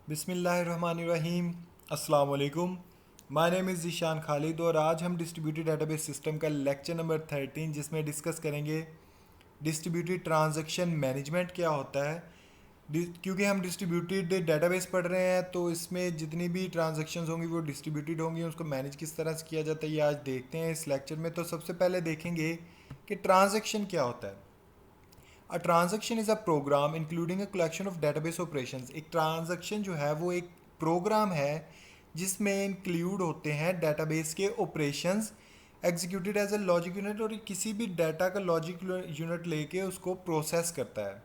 बिस्मिल्लाहिर्रहमानिर्रहीम। अस्सलाम वालेकुम। My name is Zeeshan Khalid और आज हम डिस्ट्रीब्यूटेड डेटाबेस सिस्टम का लेक्चर नंबर 13 जिसमें डिस्कस करेंगे डिस्ट्रीब्यूटेड ट्रांजैक्शन मैनेजमेंट क्या होता है। क्योंकि हम डिस्ट्रीब्यूटेड डेटाबेस पढ़ रहे हैं तो इसमें जितनी भी ट्रांजैक्शंस होंगी वो डिस्ट्रीब्यूटेड होंगी, उसको मैनेज किस तरह से किया जाता है ये आज देखते हैं इस लेक्चर में। तो सबसे पहले देखेंगे कि ट्रांजैक्शन क्या होता है। A transaction is a program including a collection of database operations. एक ट्रांजैक्शन जो है वो एक प्रोग्राम है जिसमें इंक्लूड होते हैं डेटाबेस के operations executed as a logic unit, और किसी भी डाटा का लॉजिक यूनिट लेके उसको प्रोसेस करता है।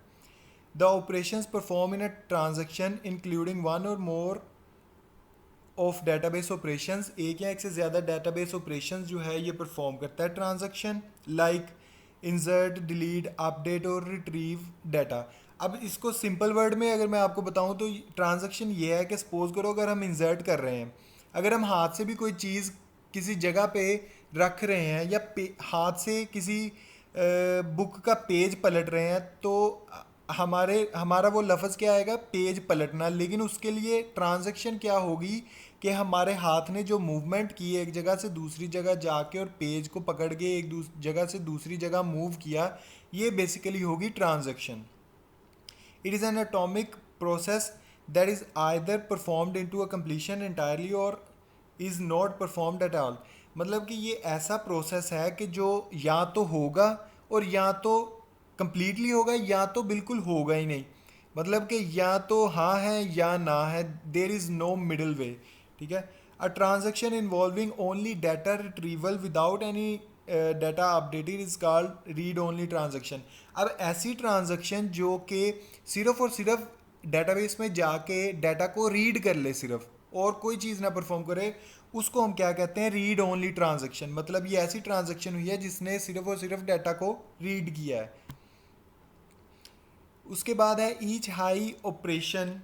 The operations perform in a transaction including one और मोर ऑफ डेटाबेस ऑपरेशंस। एक या एक से ज़्यादा डेटाबेस ऑपरेशंस जो है ये परफॉर्म करता है transaction, like insert, delete, update और रिट्रीव डाटा। अब इसको सिंपल वर्ड में अगर मैं आपको बताऊं तो ट्रांजैक्शन ये है कि सपोज करो अगर हम इंसर्ट कर रहे हैं, अगर हम हाथ से भी कोई चीज़ किसी जगह पे रख रहे हैं या हाथ से किसी बुक का पेज पलट रहे हैं तो हमारा वो लफ्ज़ क्या आएगा, पेज पलटना। लेकिन उसके लिए ट्रांजैक्शन क्या होगी कि हमारे हाथ ने जो मूवमेंट की एक जगह से दूसरी जगह जाके और पेज को पकड़ के एक जगह से दूसरी जगह मूव किया, ये बेसिकली होगी transaction. It is an atomic process that is either performed into a completion entirely और is not performed at all. मतलब कि ये ऐसा प्रोसेस है कि जो या तो होगा और या तो कंप्लीटली होगा या तो बिल्कुल होगा ही नहीं। मतलब कि या तो हाँ है या ना है, देर इज़ नो मिडल वे। ठीक है। A transaction involving only data retrieval without any data updated is called read only transaction. अब ऐसी ट्रांजेक्शन जो कि सिर्फ और सिर्फ डेटाबेस में जाके डाटा को रीड कर ले सिर्फ, और कोई चीज़ ना परफॉर्म करे, उसको हम क्या कहते हैं, रीड ओनली ट्रांजेक्शन। मतलब ये ऐसी ट्रांजेक्शन हुई है जिसने सिर्फ और सिर्फ डाटा को रीड किया है। उसके बाद है each high operation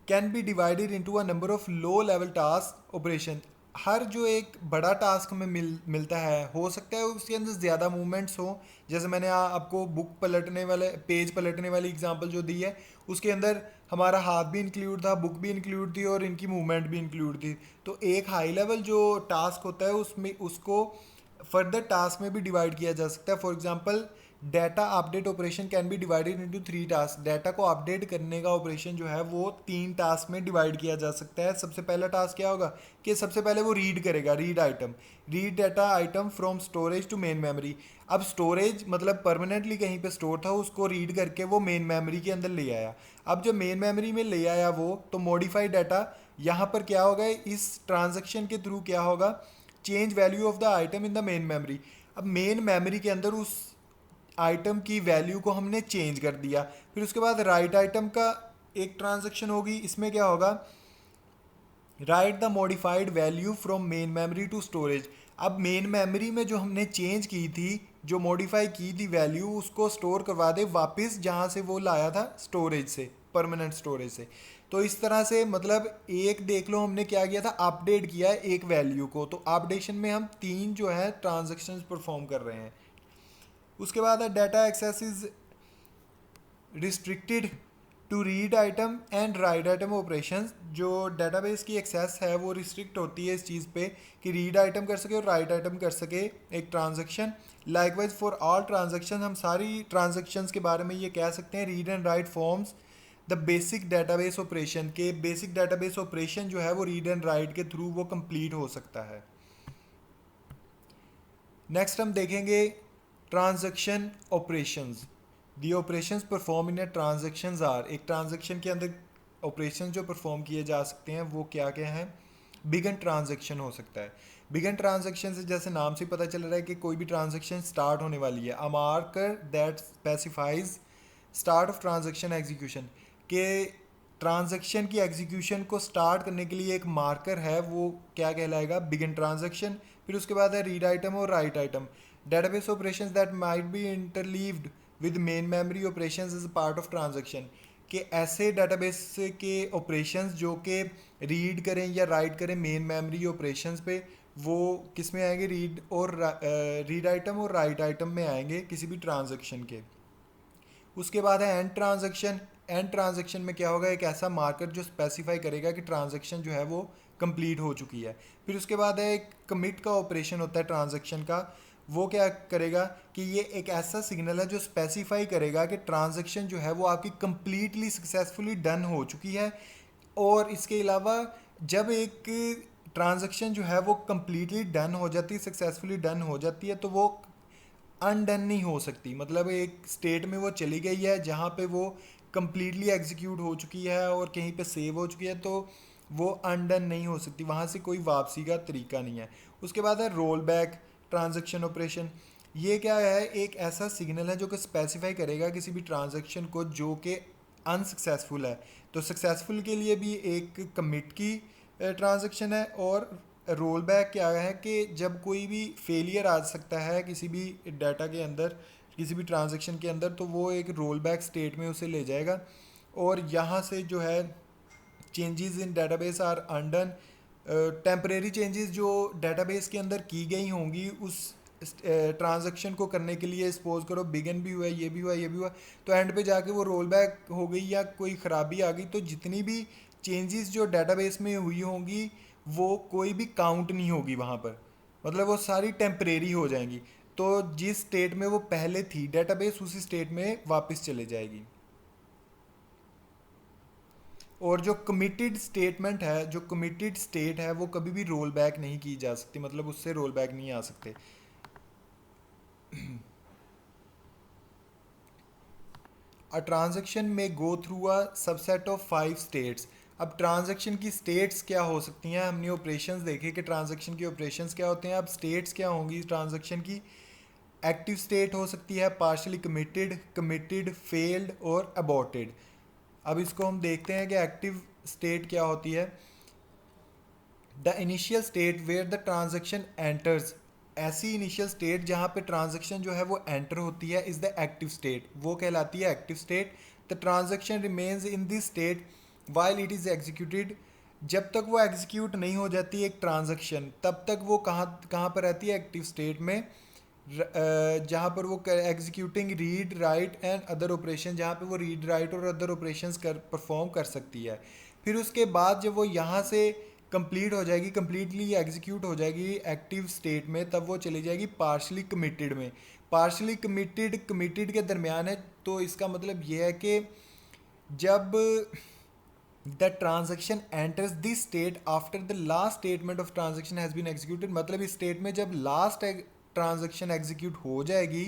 can be divided into a number of low level task operation. हर जो एक बड़ा टास्क हमें मिलता है, हो सकता है उसके अंदर ज़्यादा मूवमेंट्स हो। जैसे मैंने आपको बुक पलटने वाले, पेज पलटने वाली एग्जांपल जो दी है, उसके अंदर हमारा हाथ भी इंक्लूड था, बुक भी इंक्लूड थी और इनकी मूवमेंट भी इंक्लूड थी। तो एक हाई लेवल जो टास्क होता है उसमें उसको फर्दर टास्क में भी डिवाइड किया जा सकता है। For example data update operation can be divided into 3 task. Data को अपडेट करने का ऑपरेशन जो है वो 3 टास्क में डिवाइड किया जा सकता है। सबसे पहला टास्क क्या होगा कि सबसे पहले वो रीड करेगा, read item, read data item from storage to main memory. अब स्टोरेज मतलब परमानेंटली कहीं पे स्टोर था, उसको रीड करके वो मेन मेमोरी के अंदर ले आया। अब जब मेन मेमोरी में ले आया वो, तो मॉडिफाइड डाटा यहाँ पर क्या होगा, इस ट्रांजेक्शन के थ्रू क्या होगा, change value of the item in the main memory. अब मेन मेमोरी के अंदर उस आइटम की वैल्यू को हमने चेंज कर दिया। फिर उसके बाद राइट आइटम का एक ट्रांजैक्शन होगी, इसमें क्या होगा, write the modified value from main memory to storage. अब मेन मेमोरी में जो हमने चेंज की थी, जो मॉडिफाई की थी वैल्यू, उसको स्टोर करवा दे वापस जहाँ से वो लाया था, स्टोरेज से, परमानेंट स्टोरेज से। तो इस तरह से मतलब एक देख लो हमने क्या किया था, अपडेट किया है एक वैल्यू को। तो अपडेशन में हम 3 जो है ट्रांजेक्शन्स परफॉर्म कर रहे हैं। उसके बाद है data access is restricted to read item and write item operations. जो डेटाबेस की एक्सेस है वो रिस्ट्रिक्ट होती है इस चीज़ पे कि रीड आइटम कर सके और राइट आइटम कर सके एक transaction. Likewise for all transaction, हम सारी ट्रांजैक्शंस के बारे में ये कह सकते हैं, read and write forms the basic database operation के। बेसिक डाटाबेस ऑपरेशन जो है वो रीड एंड राइट के थ्रू वो कंप्लीट हो सकता है। नेक्स्ट हम देखेंगे transaction operations. The operations perform in a transactions are. एक ट्रांजैक्शन के अंदर ऑपरेशंस जो परफॉर्म किए जा सकते हैं वो क्या क्या हैं। बिगन ट्रांजैक्शन हो सकता है। बिगन ट्रांजैक्शन से जैसे नाम से पता चल रहा है कि कोई भी ट्रांजैक्शन स्टार्ट होने वाली है। A marker that specifies start of transaction execution, के ट्रांजैक्शन की एग्जीक्यूशन को स्टार्ट करने के लिए एक मार्कर है, वो क्या कहलाएगा, बिगिन ट्रांजैक्शन। फिर उसके बाद है रीड आइटम और right item. Database operations that might be interleaved with main memory operations is part of transaction, कि ऐसे डेटाबेस के ऑपरेशंस जो कि रीड करें या राइट करें मेन मेमोरी ऑपरेशंस पे, वो किस में आएंगे, रीड आइटम और राइट आइटम में आएंगे किसी भी ट्रांजैक्शन के। उसके बाद है एंड ट्रांजैक्शन। एंड ट्रांजैक्शन में क्या होगा, एक ऐसा मार्कर जो स्पेसिफाई करेगा कि ट्रांजैक्शन जो है वो कंप्लीट हो चुकी है। फिर उसके बाद है एक कमिट का ऑपरेशन होता है ट्रांजैक्शन का। वो क्या करेगा कि ये एक ऐसा सिग्नल है जो स्पेसिफाई करेगा कि ट्रांजैक्शन जो है वो आपकी कंप्लीटली सक्सेसफुली डन हो चुकी है। और इसके अलावा जब एक ट्रांजैक्शन जो है वो कंप्लीटली डन हो जाती है, सक्सेसफुली डन हो जाती है, तो वो अनडन नहीं हो सकती। मतलब एक स्टेट में वो चली गई है जहाँ पे वो कंप्लीटली एग्जीक्यूट हो चुकी है और कहीं पे सेव हो चुकी है, तो वो अनडन नहीं हो सकती, वहाँ से कोई वापसी का तरीका नहीं है। उसके बाद है रोल बैक ट्रांजैक्शन ऑपरेशन। ये क्या है, एक ऐसा सिग्नल है जो कि स्पेसिफाई करेगा किसी भी ट्रांजैक्शन को जो कि अनसक्सेसफुल है। तो सक्सेसफुल के लिए भी एक कमिट की ट्रांजैक्शन है, और रोल बैक क्या है कि जब कोई भी फेलियर आ सकता है किसी भी डाटा के अंदर, किसी भी ट्रांजैक्शन के अंदर, तो वो एक रोल बैक स्टेट में उसे ले जाएगा। और यहाँ से जो है changes in database are undone. Temporary changes जो डेटाबेस के अंदर की गई होंगी उस ट्रांजैक्शन को करने के लिए, सपोज करो बिगन भी हुआ, ये भी हुआ, ये भी हुआ, तो एंड पे जाके वो रोल बैक हो गई या कोई ख़राबी आ गई, तो जितनी भी चेंजेस जो डेटाबेस में हुई होंगी वो कोई भी काउंट नहीं होगी वहाँ पर। मतलब वो सारी टेम्परेरी हो जाएंगी। तो जिस स्टेट में वो पहले थी डेटाबेस, उसी स्टेट में वापस चले जाएगी। और जो कमिटेड स्टेटमेंट है, जो कमिटेड स्टेट है, वो कभी भी रोल बैक नहीं की जा सकती, मतलब उससे रोल बैक नहीं आ सकते। अ ट्रांजैक्शन में go through a subset of 5 states. अब ट्रांजैक्शन की स्टेट्स क्या हो सकती हैं, हमने ऑपरेशंस देखे कि ट्रांजैक्शन के ऑपरेशंस क्या होते हैं। अब स्टेट्स क्या होंगी ट्रांजैक्शन की, एक्टिव स्टेट हो सकती है, पार्शली कमिटेड, कमिटेड, फेल्ड और अबॉर्टेड। अब इसको हम देखते हैं कि एक्टिव स्टेट क्या होती है। The initial state where the transaction enters. ऐसी इनिशियल स्टेट जहाँ पे ट्रांजैक्शन जो है वो एंटर होती है इज़ द एक्टिव स्टेट, वो कहलाती है active state. The transaction remains in this state while it is executed. जब तक वो एग्जीक्यूट नहीं हो जाती एक ट्रांजैक्शन, तब तक वो कहाँ कहाँ पर रहती है, एक्टिव स्टेट में, जहाँ पर वो executing read write and other operation, जहाँ पे वो रीड राइट और अदर ऑपरेशंस कर परफॉर्म कर सकती है। फिर उसके बाद जब वो यहाँ से कंप्लीट हो जाएगी, कंप्लीटली एग्जीक्यूट हो जाएगी एक्टिव स्टेट में, तब वो चली जाएगी पार्शली कमिटेड में। पार्शली कमिटेड कमिटेड के दरमियान है, तो इसका मतलब ये है कि जब the transaction enters this state after the last statement of transaction has been executed, मतलब इस स्टेट में जब लास्ट ट्रांजेक्शन एग्जीक्यूट हो जाएगी,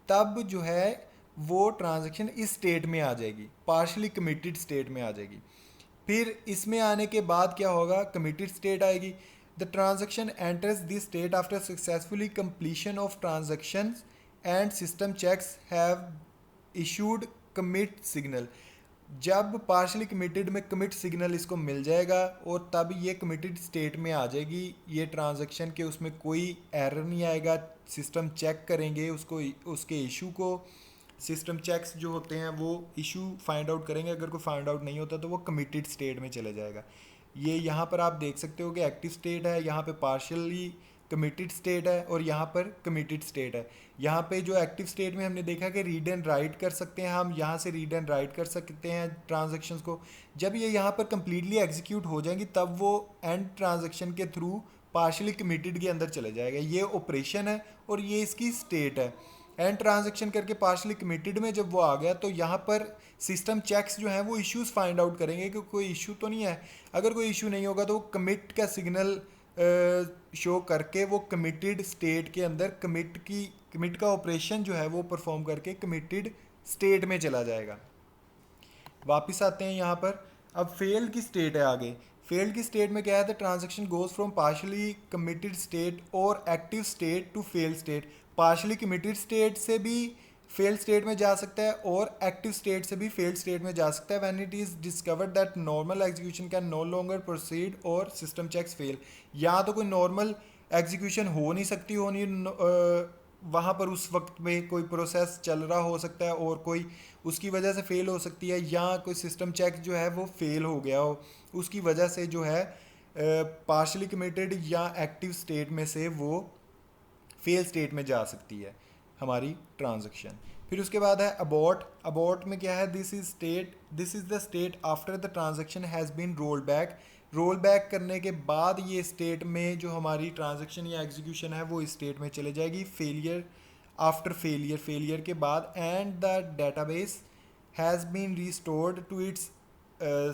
तब जो है वो ट्रांजेक्शन इस स्टेट में आ जाएगी, पार्शली कमिटेड स्टेट में आ जाएगी। फिर इसमें आने के बाद क्या होगा, कमिटेड स्टेट आएगी। The transaction enters this state after successfully completion of transaction and system checks have issued commit signal. जब पार्शली कमिटेड में कमिट सिग्नल इसको मिल जाएगा और तब ये कमिटेड स्टेट में आ जाएगी ये ट्रांजैक्शन के, उसमें कोई एरर नहीं आएगा। सिस्टम चेक करेंगे उसको, उसके इशू को। सिस्टम चेक्स जो होते हैं वो इशू फाइंड आउट करेंगे, अगर कोई फाइंड आउट नहीं होता तो वो कमिटेड स्टेट में चले जाएगा। ये यहाँ पर आप देख सकते हो कि एक्टिव स्टेट है, यहाँ पे पार्शियली कमिटेड स्टेट है और यहाँ पर कमिटेड स्टेट है। यहाँ पे जो एक्टिव स्टेट में हमने देखा कि रीड एंड राइट कर सकते हैं, हम यहाँ से रीड एंड राइट कर सकते हैं ट्रांजैक्शंस को। जब ये यहाँ पर कम्प्लीटली एग्जीक्यूट हो जाएंगी तब वो एंड ट्रांजैक्शन के थ्रू पार्शियली कमिटेड के अंदर चले जाएगा। ये ऑपरेशन है और ये इसकी स्टेट है। एंड ट्रांजैक्शन करके पार्शली कमिटेड में जब वो आ गया तो यहाँ पर सिस्टम चेक्स जो हैं वो इश्यूज फाइंड आउट करेंगे कि कोई इशू तो नहीं है। अगर कोई इशू नहीं होगा तो वो कमिट का सिग्नल शो करके वो कमिटेड स्टेट के अंदर कमिट का ऑपरेशन जो है वो परफॉर्म करके कमिटेड स्टेट में चला जाएगा। वापस आते हैं यहाँ पर। अब फेल्ड की स्टेट है आगे। फेल्ड की स्टेट में क्या है, the transaction goes from partially committed state और active state to fail state. Partially committed state से भी फेल स्टेट में जा सकता है और एक्टिव स्टेट से भी फेल स्टेट में जा सकता है when it is discovered that normal execution can no longer proceed और सिस्टम चेक्स फेल। या तो कोई नॉर्मल एग्जीक्यूशन हो नहीं सकती, वहाँ पर उस वक्त में कोई प्रोसेस चल रहा हो सकता है और कोई उसकी वजह से फेल हो सकती है, या कोई सिस्टम चेक जो है वो फेल हो गया हो, उसकी वजह से जो है पार्शली कमिटेड या एक्टिव स्टेट में से वो फेल स्टेट में जा सकती है हमारी ट्रांजैक्शन। फिर उसके बाद है अबॉर्ट। अबॉर्ट में क्या है, this is the state after the transaction has been roll back. Roll back करने के बाद ये स्टेट में जो हमारी ट्रांजेक्शन या एग्जीक्यूशन है वो इस स्टेट में चले जाएगी। फेलियर, आफ्टर फेलियर, फेलियर के बाद, and the database has been restored to its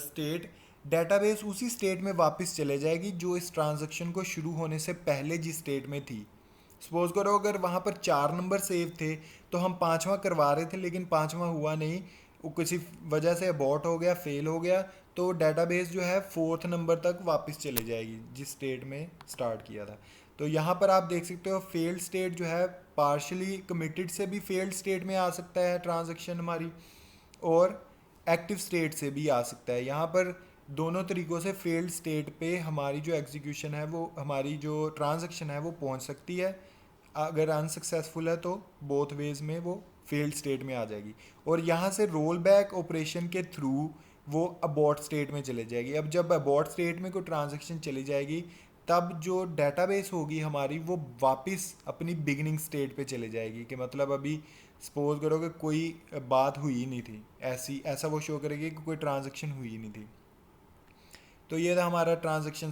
state. Database उसी स्टेट में वापस चले जाएगी जो इस ट्रांजैक्शन को शुरू होने से पहले जिस स्टेट में थी। सपोज करो अगर वहाँ पर 4 नंबर सेव थे तो हम पाँचवा करवा रहे थे लेकिन पाँचवा हुआ नहीं, वो किसी वजह से अबॉर्ट हो गया, फेल हो गया, तो डेटाबेस जो है 4th नंबर तक वापस चले जाएगी जिस स्टेट में स्टार्ट किया था। तो यहाँ पर आप देख सकते हो फेल्ड स्टेट जो है पार्शली कमिटेड से भी फेल्ड स्टेट में आ सकता है ट्रांजैक्शन हमारी, और एक्टिव स्टेट से भी आ सकता है। यहाँ पर दोनों तरीक़ों से फेल्ड स्टेट पे हमारी जो एग्जीक्यूशन है वो, हमारी जो ट्रांजैक्शन है वो पहुँच सकती है। अगर अनसक्सेसफुल है तो बोथ वेज में वो फेल्ड स्टेट में आ जाएगी, और यहाँ से रोल बैक ऑपरेशन के थ्रू वो अबॉर्ट स्टेट में चले जाएगी। अब जब अबॉर्ट स्टेट में कोई ट्रांजैक्शन चली जाएगी तब जो डेटाबेस होगी हमारी वो वापस अपनी बिगिनिंग स्टेट पे चले जाएगी, कि मतलब अभी सपोज करो कि कोई बात हुई ही नहीं थी, ऐसा वो शो करेगी कि कोई ट्रांजैक्शन हुई ही नहीं थी। तो ये था हमारा ट्रांजैक्शन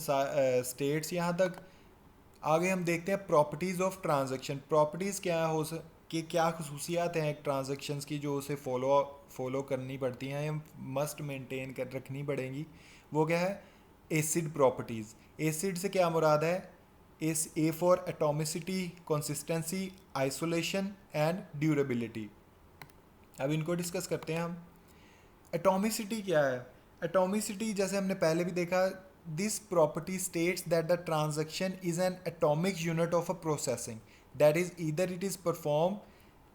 स्टेट्स यहाँ तक। आगे हम देखते हैं प्रॉपर्टीज़ ऑफ ट्रांजैक्शन। प्रॉपर्टीज़ क्या हो कि क्या खसूसियात हैं एक ट्रांजैक्शंस की जो उसे फॉलो करनी पड़ती हैं या मस्ट मेंटेन कर रखनी पड़ेंगी। वो क्या है, एसिड प्रॉपर्टीज़। एसिड से क्या मुराद है, इस A for atomicity, consistency, isolation and durability. अब इनको डिस्कस करते हैं हम। एटॉमिसिटी क्या है, एटॉमिसिटी जैसे हमने पहले भी देखा, this property states that the transaction is an atomic unit of a processing, that is either it is perform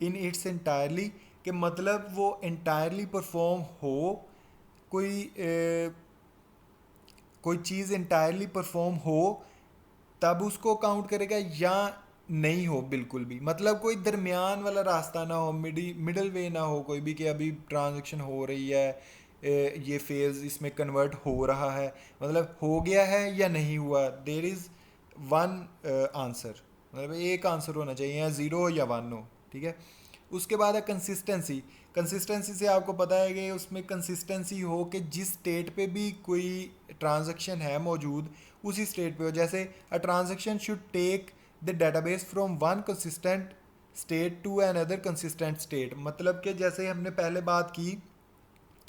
in its entirely, कि मतलब वो इंटायरली परफॉर्म हो, कोई चीज़ इंटायरली परफॉर्म हो तब उसको काउंट करेगा, या नहीं हो बिल्कुल भी, मतलब कोई दरमियान वाला रास्ता ना हो, मिडल वे ना हो कोई भी, कि अभी ट्रांजैक्शन हो रही है, ये फेज़ इसमें कन्वर्ट हो रहा है, मतलब हो गया है या नहीं हुआ, देर इज़ वन आंसर, मतलब एक आंसर होना चाहिए, या ज़ीरो हो या वन हो, ठीक है। उसके बाद है कंसिस्टेंसी। कंसिस्टेंसी से आपको पता है कि उसमें कंसिस्टेंसी हो कि जिस स्टेट पे भी कोई ट्रांजैक्शन है मौजूद उसी स्टेट पे हो। जैसे a transaction should take the database from one consistent state to another consistent state, मतलब कि जैसे हमने पहले बात की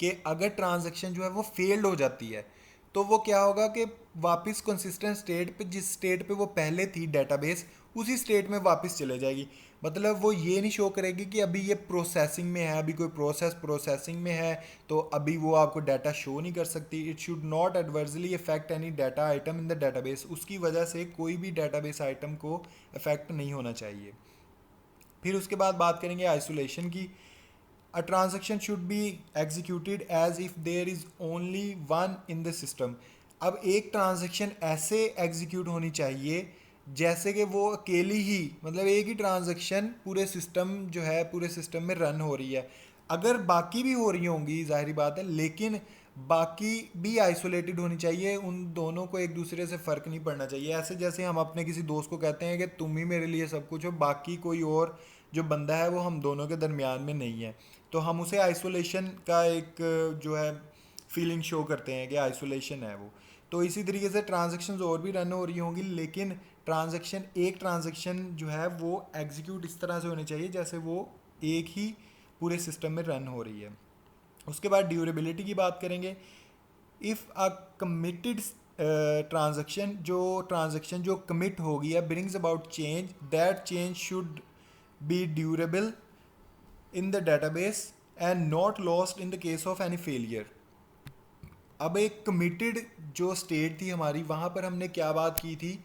कि अगर ट्रांजैक्शन जो है वो फेल्ड हो जाती है तो वो क्या होगा कि वापस कंसिस्टेंट स्टेट पे, जिस स्टेट पे वो पहले थी डेटाबेस, उसी स्टेट में वापस चले जाएगी। मतलब वो ये नहीं शो करेगी कि अभी ये प्रोसेसिंग में है, अभी कोई प्रोसेसिंग में है तो अभी वो आपको डाटा शो नहीं कर सकती। It should not adversely effect any data item in the database, उसकी वजह से कोई भी डाटाबेस आइटम को इफेक्ट नहीं होना चाहिए। फिर उसके बाद बात करेंगे आइसोलेशन की। A transaction should be executed as if there is only one in the system. अब एक ट्रांजेक्शन ऐसे एग्जीक्यूट होनी चाहिए जैसे कि वो अकेली ही, मतलब एक ही ट्रांजेक्शन पूरे सिस्टम जो है पूरे सिस्टम में रन हो रही है। अगर बाकी भी हो रही होंगी जाहिर बात है, लेकिन बाकी भी आइसोलेटेड होनी चाहिए, उन दोनों को एक दूसरे से फ़र्क नहीं पड़ना चाहिए। ऐसे जैसे हम अपने किसी दोस्त को कहते हैं कि तुम ही मेरे लिए सब कुछ हो, बाकी कोई और जो बंदा है वो हम दोनों के दरमियान में नहीं है, तो हम उसे आइसोलेशन का एक जो है फीलिंग शो करते हैं कि आइसोलेशन है वो। तो इसी तरीके से ट्रांजैक्शंस और भी रन हो रही होंगी, लेकिन एक ट्रांजैक्शन जो है वो एग्जीक्यूट इस तरह से होनी चाहिए जैसे वो एक ही पूरे सिस्टम में रन हो रही है। उसके बाद ड्यूरेबिलिटी की बात करेंगे। इफ़ अ कमिटेड ट्रांजैक्शन जो कमिट हो गया brings about change, that change should be durable in the database and not lost in the case of any failure. अब एक कमिटेड जो स्टेट थी हमारी, वहाँ पर हमने क्या बात की थी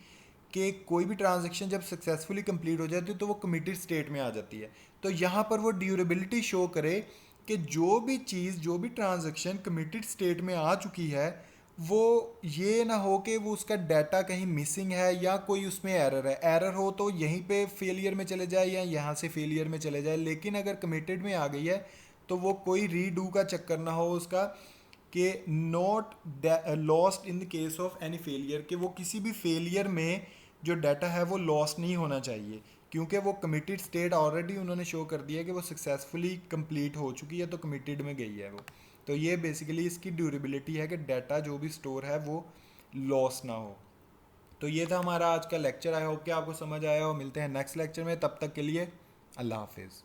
कि कोई भी ट्रांजैक्शन जब सक्सेसफुली कंप्लीट हो जाती है तो वो कमिटेड स्टेट में आ जाती है। तो यहाँ पर वो ड्यूरेबिलिटी शो करे कि जो भी चीज़, जो भी ट्रांजैक्शन कमिटेड स्टेट में आ चुकी है वो ये ना हो कि वो उसका डाटा कहीं मिसिंग है या कोई उसमें एरर है। एरर हो तो यहीं पे फेलियर में चले जाए या यहाँ से फेलियर में चले जाए, लेकिन अगर कमिटेड में आ गई है तो वो कोई रीडू का चक्कर ना हो उसका, कि not lost in the case of any failure, कि वो किसी भी फेलियर में जो डाटा है वो लॉस्ट नहीं होना चाहिए, क्योंकि वो कमिटेड स्टेट ऑलरेडी उन्होंने शो कर दिया है कि वो सक्सेसफुली कंप्लीट हो चुकी है, तो कमिटेड में गई है वो। तो ये बेसिकली इसकी ड्यूरेबिलिटी है कि डाटा जो भी स्टोर है वो लॉस ना हो। तो ये था हमारा आज का लेक्चर। आई होप कि आपको समझ आया हो। मिलते हैं नेक्स्ट लेक्चर में, तब तक के लिए अल्लाह हाफिज़।